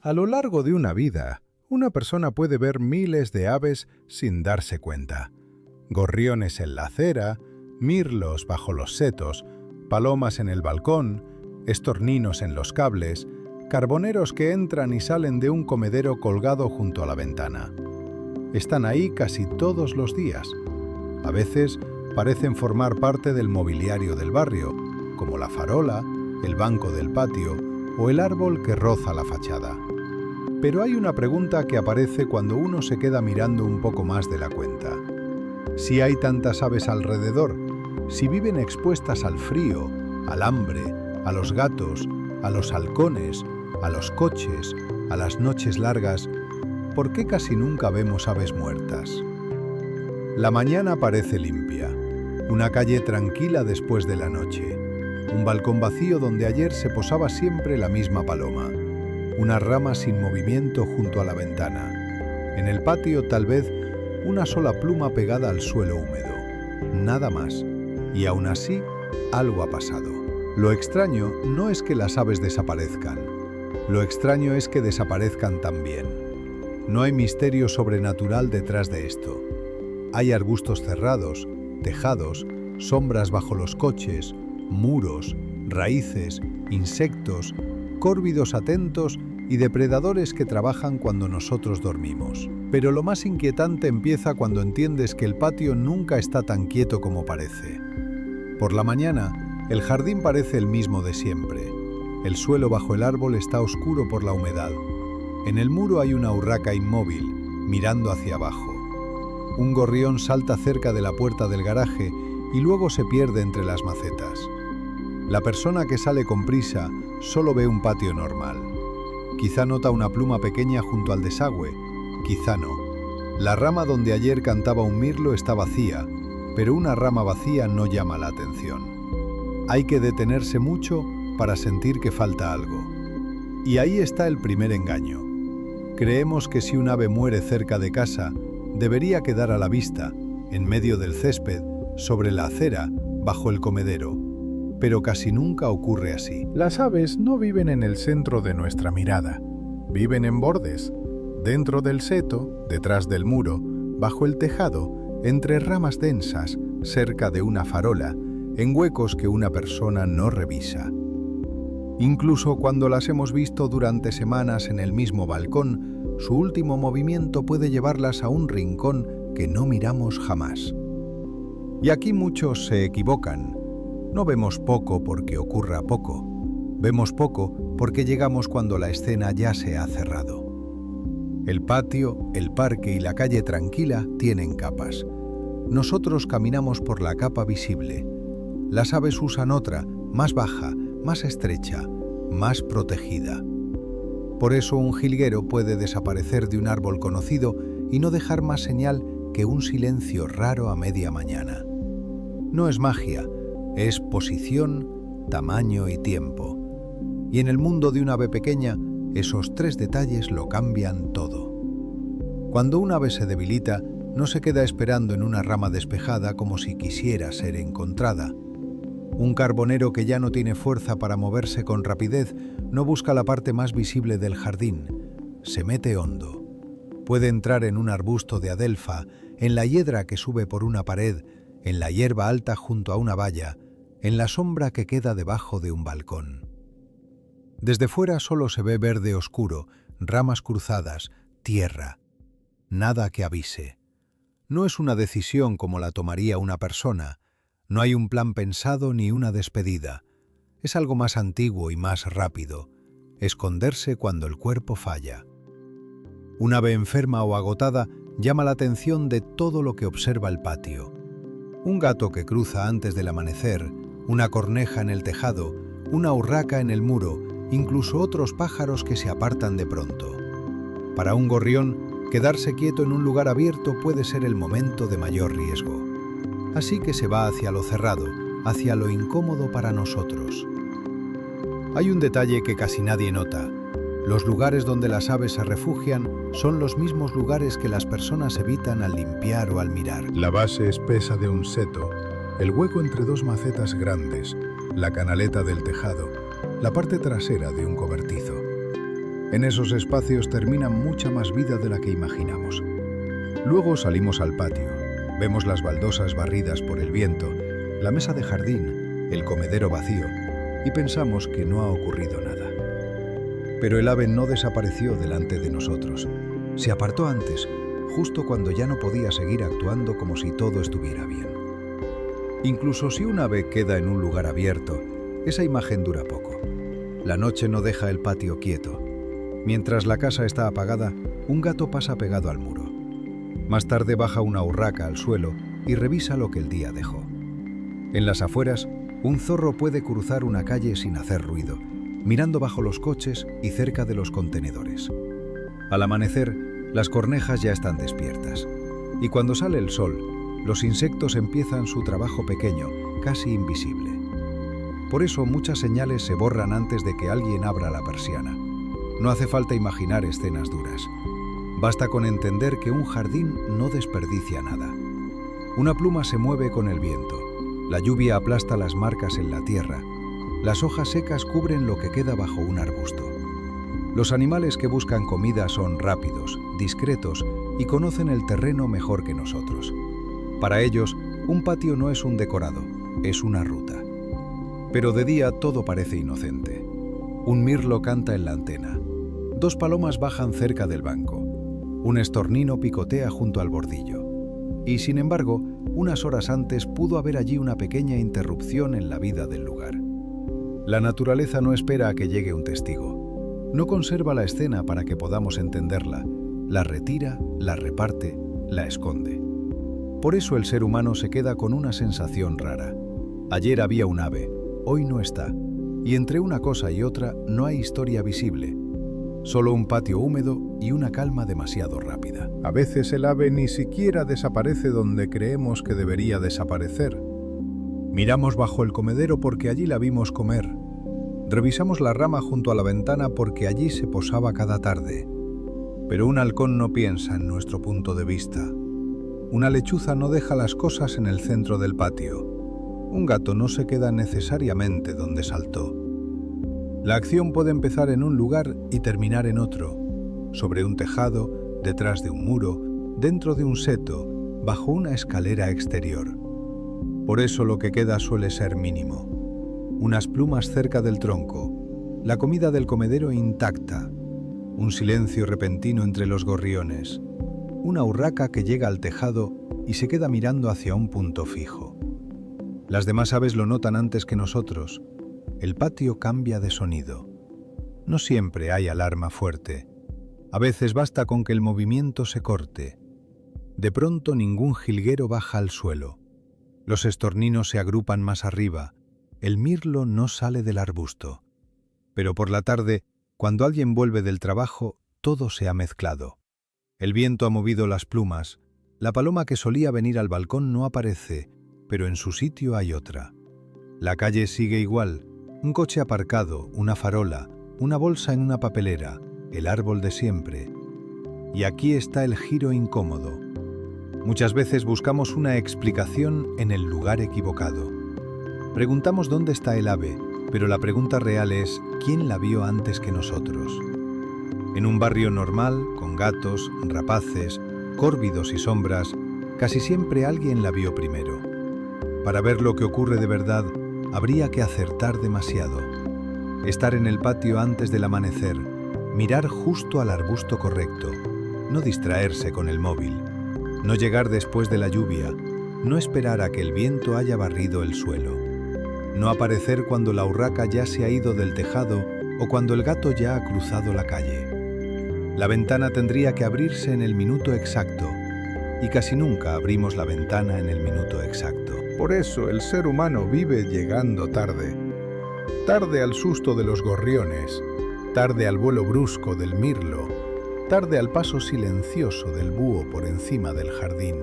A lo largo de una vida, una persona puede ver miles de aves sin darse cuenta. Gorriones en la acera, mirlos bajo los setos, palomas en el balcón, estorninos en los cables, carboneros que entran y salen de un comedero colgado junto a la ventana. Están ahí casi todos los días. A veces parecen formar parte del mobiliario del barrio, como la farola, el banco del patio o el árbol que roza la fachada. Pero hay una pregunta que aparece cuando uno se queda mirando un poco más de la cuenta. Si hay tantas aves alrededor, si viven expuestas al frío, al hambre, a los gatos, a los halcones, a los coches, a las noches largas, ¿por qué casi nunca vemos aves muertas? La mañana parece limpia, una calle tranquila después de la noche, un balcón vacío donde ayer se posaba siempre la misma paloma, una rama sin movimiento junto a la ventana. En el patio, tal vez, una sola pluma pegada al suelo húmedo. Nada más. Y aún así, algo ha pasado. Lo extraño no es que las aves desaparezcan. Lo extraño es que desaparezcan también. No hay misterio sobrenatural detrás de esto. Hay arbustos cerrados, tejados, sombras bajo los coches, muros, raíces, insectos, córvidos atentos y depredadores que trabajan cuando nosotros dormimos. Pero lo más inquietante empieza cuando entiendes que el patio nunca está tan quieto como parece. Por la mañana, el jardín parece el mismo de siempre. El suelo bajo el árbol está oscuro por la humedad. En el muro hay una urraca inmóvil, mirando hacia abajo. Un gorrión salta cerca de la puerta del garaje y luego se pierde entre las macetas. La persona que sale con prisa solo ve un patio normal. Quizá nota una pluma pequeña junto al desagüe, quizá no. La rama donde ayer cantaba un mirlo está vacía, pero una rama vacía no llama la atención. Hay que detenerse mucho para sentir que falta algo. Y ahí está el primer engaño. Creemos que si un ave muere cerca de casa, debería quedar a la vista, en medio del césped, sobre la acera, bajo el comedero. Pero casi nunca ocurre así. Las aves no viven en el centro de nuestra mirada. Viven en bordes, dentro del seto, detrás del muro, bajo el tejado, entre ramas densas, cerca de una farola, en huecos que una persona no revisa. Incluso cuando las hemos visto durante semanas en el mismo balcón, su último movimiento puede llevarlas a un rincón que no miramos jamás. Y aquí muchos se equivocan. No vemos poco porque ocurra poco. Vemos poco porque llegamos cuando la escena ya se ha cerrado. El patio, el parque y la calle tranquila tienen capas. Nosotros caminamos por la capa visible. Las aves usan otra, más baja, más estrecha, más protegida. Por eso un jilguero puede desaparecer de un árbol conocido y no dejar más señal que un silencio raro a media mañana. No es magia, es posición, tamaño y tiempo. Y en el mundo de un ave pequeña, esos tres detalles lo cambian todo. Cuando un ave se debilita, no se queda esperando en una rama despejada como si quisiera ser encontrada. Un carbonero que ya no tiene fuerza para moverse con rapidez no busca la parte más visible del jardín, se mete hondo. Puede entrar en un arbusto de adelfa, en la hiedra que sube por una pared, en la hierba alta junto a una valla, en la sombra que queda debajo de un balcón. Desde fuera solo se ve verde oscuro, ramas cruzadas, tierra. Nada que avise. No es una decisión como la tomaría una persona. No hay un plan pensado ni una despedida. Es algo más antiguo y más rápido. Esconderse cuando el cuerpo falla. Un ave enferma o agotada llama la atención de todo lo que observa el patio. Un gato que cruza antes del amanecer, una corneja en el tejado, una urraca en el muro, incluso otros pájaros que se apartan de pronto. Para un gorrión, quedarse quieto en un lugar abierto puede ser el momento de mayor riesgo. Así que se va hacia lo cerrado, hacia lo incómodo para nosotros. Hay un detalle que casi nadie nota. Los lugares donde las aves se refugian son los mismos lugares que las personas evitan al limpiar o al mirar. La base espesa de un seto, el hueco entre dos macetas grandes, la canaleta del tejado, la parte trasera de un cobertizo. En esos espacios termina mucha más vida de la que imaginamos. Luego salimos al patio, vemos las baldosas barridas por el viento, la mesa de jardín, el comedero vacío, y pensamos que no ha ocurrido nada. Pero el ave no desapareció delante de nosotros. Se apartó antes, justo cuando ya no podía seguir actuando como si todo estuviera bien. Incluso si un ave queda en un lugar abierto, esa imagen dura poco. La noche no deja el patio quieto. Mientras la casa está apagada, un gato pasa pegado al muro. Más tarde baja una urraca al suelo y revisa lo que el día dejó. En las afueras, un zorro puede cruzar una calle sin hacer ruido, mirando bajo los coches y cerca de los contenedores. Al amanecer, las cornejas ya están despiertas. Y cuando sale el sol, los insectos empiezan su trabajo pequeño, casi invisible. Por eso muchas señales se borran antes de que alguien abra la persiana. No hace falta imaginar escenas duras. Basta con entender que un jardín no desperdicia nada. Una pluma se mueve con el viento. La lluvia aplasta las marcas en la tierra. Las hojas secas cubren lo que queda bajo un arbusto. Los animales que buscan comida son rápidos, discretos y conocen el terreno mejor que nosotros. Para ellos, un patio no es un decorado, es una ruta. Pero de día todo parece inocente. Un mirlo canta en la antena. 2 palomas bajan cerca del banco. Un estornino picotea junto al bordillo. Y sin embargo, unas horas antes pudo haber allí una pequeña interrupción en la vida del lugar. La naturaleza no espera a que llegue un testigo. No conserva la escena para que podamos entenderla. La retira, la reparte, la esconde. Por eso el ser humano se queda con una sensación rara. Ayer había un ave, hoy no está. Y entre una cosa y otra no hay historia visible. Solo un patio húmedo y una calma demasiado rápida. A veces el ave ni siquiera desaparece donde creemos que debería desaparecer. Miramos bajo el comedero porque allí la vimos comer. Revisamos la rama junto a la ventana porque allí se posaba cada tarde. Pero un halcón no piensa en nuestro punto de vista. Una lechuza no deja las cosas en el centro del patio. Un gato no se queda necesariamente donde saltó. La acción puede empezar en un lugar y terminar en otro, sobre un tejado, detrás de un muro, dentro de un seto, bajo una escalera exterior. Por eso lo que queda suele ser mínimo. Unas plumas cerca del tronco, la comida del comedero intacta, un silencio repentino entre los gorriones, una urraca que llega al tejado y se queda mirando hacia un punto fijo. Las demás aves lo notan antes que nosotros. El patio cambia de sonido. No siempre hay alarma fuerte. A veces basta con que el movimiento se corte. De pronto ningún jilguero baja al suelo. Los estorninos se agrupan más arriba. El mirlo no sale del arbusto. Pero por la tarde, cuando alguien vuelve del trabajo, todo se ha mezclado. El viento ha movido las plumas. La paloma que solía venir al balcón no aparece, pero en su sitio hay otra. La calle sigue igual. Un coche aparcado, una farola, una bolsa en una papelera, el árbol de siempre. Y aquí está el giro incómodo. Muchas veces buscamos una explicación en el lugar equivocado. Preguntamos dónde está el ave, pero la pregunta real es ¿quién la vio antes que nosotros? En un barrio normal, con gatos, rapaces, córvidos y sombras, casi siempre alguien la vio primero. Para ver lo que ocurre de verdad, habría que acertar demasiado. Estar en el patio antes del amanecer, mirar justo al arbusto correcto, no distraerse con el móvil, no llegar después de la lluvia, no esperar a que el viento haya barrido el suelo, no aparecer cuando la urraca ya se ha ido del tejado o cuando el gato ya ha cruzado la calle. La ventana tendría que abrirse en el minuto exacto, y casi nunca abrimos la ventana en el minuto exacto. Por eso el ser humano vive llegando tarde. Tarde al susto de los gorriones, tarde al vuelo brusco del mirlo, tarde al paso silencioso del búho por encima del jardín,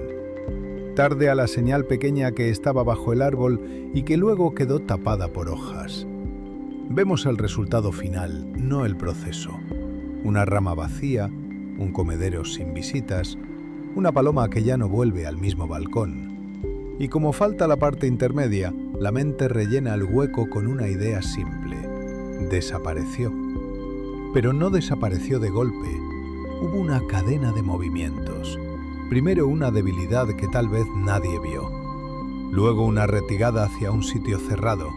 tarde a la señal pequeña que estaba bajo el árbol y que luego quedó tapada por hojas. Vemos el resultado final, no el proceso. Una rama vacía, un comedero sin visitas, una paloma que ya no vuelve al mismo balcón. Y como falta la parte intermedia, la mente rellena el hueco con una idea simple. Desapareció. Pero no desapareció de golpe. Hubo una cadena de movimientos. Primero una debilidad que tal vez nadie vio. Luego una retirada hacia un sitio cerrado.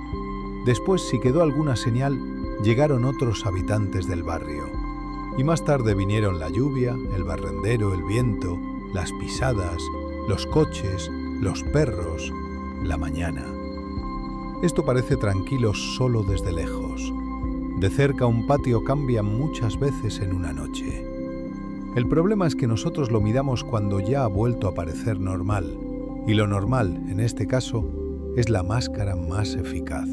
Después, si quedó alguna señal, llegaron otros habitantes del barrio. Y más tarde vinieron la lluvia, el barrendero, el viento, las pisadas, los coches, los perros, la mañana. Esto parece tranquilo solo desde lejos. De cerca un patio cambia muchas veces en una noche. El problema es que nosotros lo miramos cuando ya ha vuelto a parecer normal, y lo normal, en este caso, es la máscara más eficaz.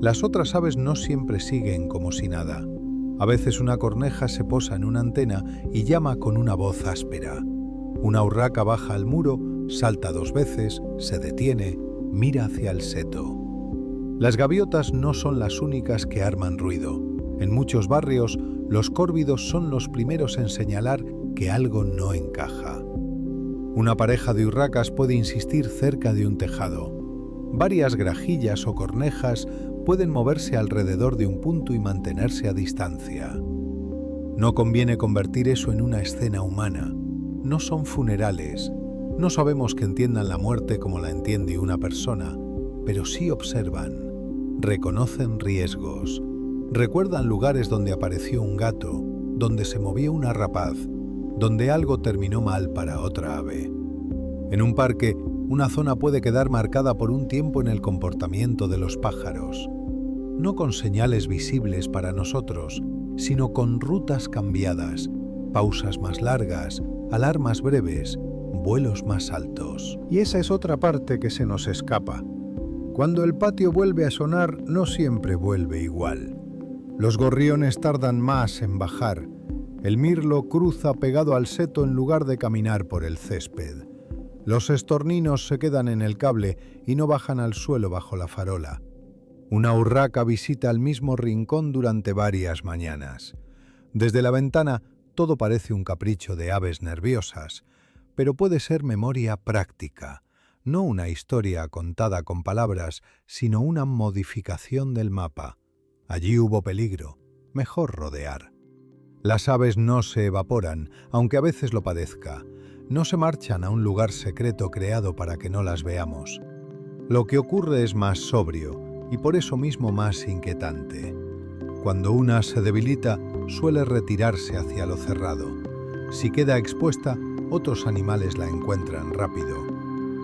Las otras aves no siempre siguen como si nada. A veces una corneja se posa en una antena y llama con una voz áspera. Una urraca baja al muro, salta 2 veces, se detiene, mira hacia el seto. Las gaviotas no son las únicas que arman ruido. En muchos barrios, los córvidos son los primeros en señalar que algo no encaja. Una pareja de urracas puede insistir cerca de un tejado. Varias grajillas o cornejas pueden moverse alrededor de un punto y mantenerse a distancia. No conviene convertir eso en una escena humana. No son funerales. No sabemos que entiendan la muerte como la entiende una persona, pero sí observan, reconocen riesgos, recuerdan lugares donde apareció un gato, donde se movió una rapaz, donde algo terminó mal para otra ave. En un parque, una zona puede quedar marcada por un tiempo en el comportamiento de los pájaros, no con señales visibles para nosotros, sino con rutas cambiadas, pausas más largas, alarmas breves, vuelos más altos. Y esa es otra parte que se nos escapa. Cuando el patio vuelve a sonar, no siempre vuelve igual. Los gorriones tardan más en bajar. El mirlo cruza pegado al seto en lugar de caminar por el césped. Los estorninos se quedan en el cable y no bajan al suelo bajo la farola. Una urraca visita el mismo rincón durante varias mañanas. Desde la ventana todo parece un capricho de aves nerviosas, pero puede ser memoria práctica, no una historia contada con palabras, sino una modificación del mapa. Allí hubo peligro, mejor rodear. Las aves no se evaporan, aunque a veces lo padezca. No se marchan a un lugar secreto creado para que no las veamos. Lo que ocurre es más sobrio y por eso mismo más inquietante. Cuando una se debilita, suele retirarse hacia lo cerrado. Si queda expuesta, otros animales la encuentran rápido.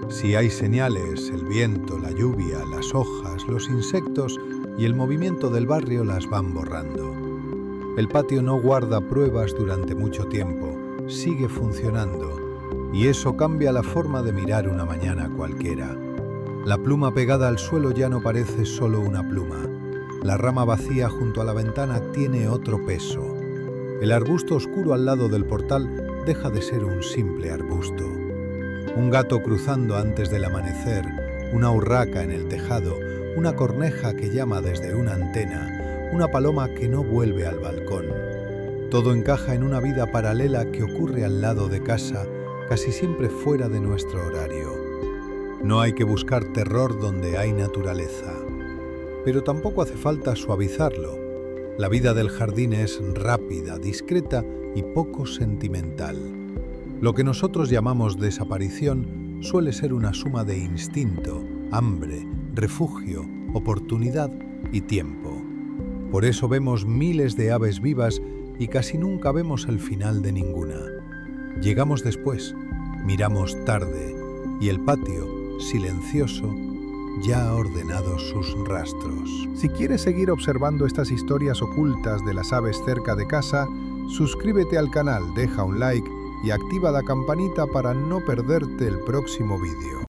Si hay señales, el viento, la lluvia, las hojas, los insectos y el movimiento del barrio las van borrando. El patio no guarda pruebas durante mucho tiempo, sigue funcionando, y eso cambia la forma de mirar una mañana cualquiera. La pluma pegada al suelo ya no parece solo una pluma. La rama vacía junto a la ventana tiene otro peso. El arbusto oscuro al lado del portal deja de ser un simple arbusto. Un gato cruzando antes del amanecer, una urraca en el tejado, una corneja que llama desde una antena, una paloma que no vuelve al balcón. Todo encaja en una vida paralela que ocurre al lado de casa, casi siempre fuera de nuestro horario. No hay que buscar terror donde hay naturaleza, pero tampoco hace falta suavizarlo. La vida del jardín es rápida, discreta y poco sentimental. Lo que nosotros llamamos desaparición suele ser una suma de instinto, hambre, refugio, oportunidad y tiempo. Por eso vemos miles de aves vivas y casi nunca vemos el final de ninguna. Llegamos después, miramos tarde, y el patio, silencioso, ya ha ordenado sus rastros. Si quieres seguir observando estas historias ocultas de las aves cerca de casa, suscríbete al canal, deja un like y activa la campanita para no perderte el próximo vídeo.